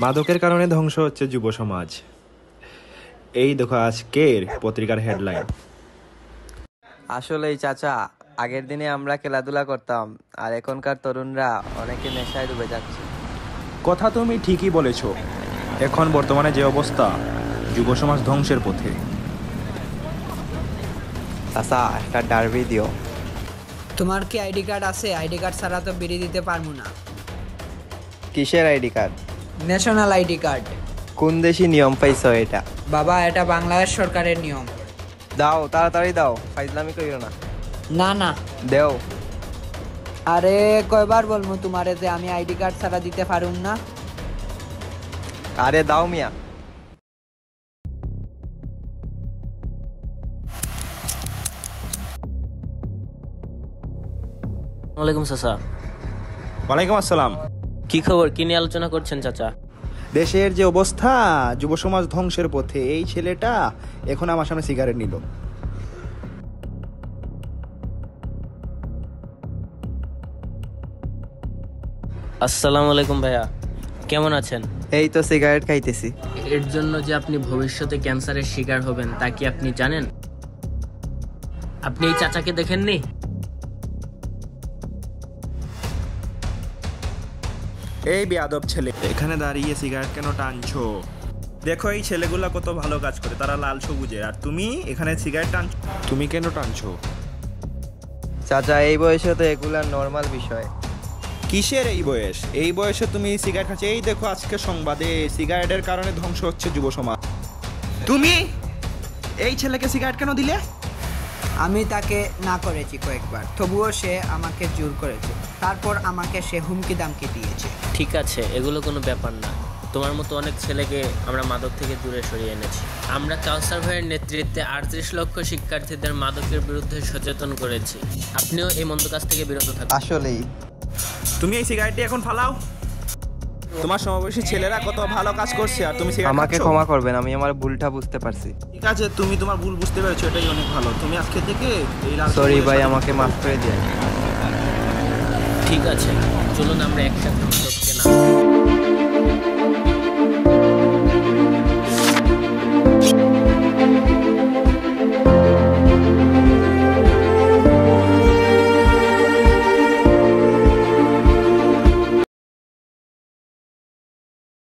মাদকের কারণে ধ্বংস হচ্ছে যুব সমাজ। এই দেখো আজকের পত্রিকার হেডলাইন। আসলেই চাচা, আগের দিনে আমরা খেলাধুলা করতাম, আর এখনকার তরুণরা অনেকে নেশায় ডুবে যাচ্ছে। কথা তুমি ঠিকই বলেছ। এখন বর্তমানে যে অবস্থা, যুব সমাজ ধ্বংসের পথে। চাচা, একটা ডার্বি দিও। তোমার কি আইডি কার্ড আছে? আইডি কার্ড ছাড়া তো বেরিয়ে দিতে পারবো না। কিসের ID card? National ID card. কোন দেশি নিয়ম পাইছো এটা? বাবা, এটা বাংলাদেশ সরকারের নিয়ম। দাও, তাড়াতাড়ি দাও, ফাইজলামি করিও না। না না, দেও। আরে কয়বার বলবো তোমারে যে আমি আইডি কার্ড ছাড়া দিতে পারুম না। আরে দাও মিয়া। ওয়ালাইকুম চাচা। ওয়ালাইকুম আসসালাম। কি খবর? কি নিয়ে আলোচনা করছেন চাচা? দেশের যে অবস্থা, যুব সমাজ ধ্বংসের পথে। এই ছেলেটা এখন আমার সামনে সিগারেট নিল। আসসালামু আলাইকুম ভাইয়া, কেমন আছেন? এই তো সিগারেট খাইতেছি। এর জন্য যে আপনি ভবিষ্যতে ক্যান্সারের শিকার হবেন তা কি আপনি জানেন? আপনি এই চাচাকে দেখেননি? এই বেয়াদব ছেলে, এখানে দাঁড়িয়ে সিগারেট কেন টানছো? দেখো এই ছেলেগুলা কত ভালো কাজ করে, তারা লাল সবুজে, আর তুমি এখানে সিগারেট টানছো। তুমি কেন টানছো? চাচা, এই বয়সে তো এগুলা নর্মাল বিষয়। কিসের এই বয়স? এই বয়সে তুমি সিগারেট খাচ্ছ? এই দেখো আজকে সংবাদে সিগারেটের কারণে ধ্বংস হচ্ছে যুব সমাজ। তুমি এই ছেলেকে সিগারেট কেন দিলে? আমি তাকে না করেছি কয়েকবার, তবুও সে আমাকে জোর করেছে। তারপর আমাকে সে হুমকি দামকি দিয়েছে। ঠিক আছে, এগুলো কোনো ব্যাপার না। তোমার মতো অনেক ছেলেকে আমরা মাদক থেকে দূরে সরিয়ে এনেছি। আমরা কাউসার ভাইয়ের নেতৃত্বে 38 লক্ষ শিক্ষার্থীদের মাদকের বিরুদ্ধে সচেতন করেছি। আপনিও এই মন্দ কাজ থেকে বিরত থাকুন। আসলেই তুমি এই সিগারেটটি এখন ফালাও। তোমার সমবয়সী ছেলেরা কত ভালো কাজ করছে, আর তুমি সিগারেট আমাকে খাচ্ছো? ক্ষমা করবেন, আমি আমার ভুলটা বুঝতে পারছি। ঠিক আছে, তুমি তোমার ভুল বুঝতে পেরেছো, এটাই অনেক ভালো। তুমি আজকে থেকে এই লাল সরি সবুজের ভাই, সাথে- আমাকে মাফ করে দিন। ঠিক আছে, চলুন আমরা একসাথে মাদককে না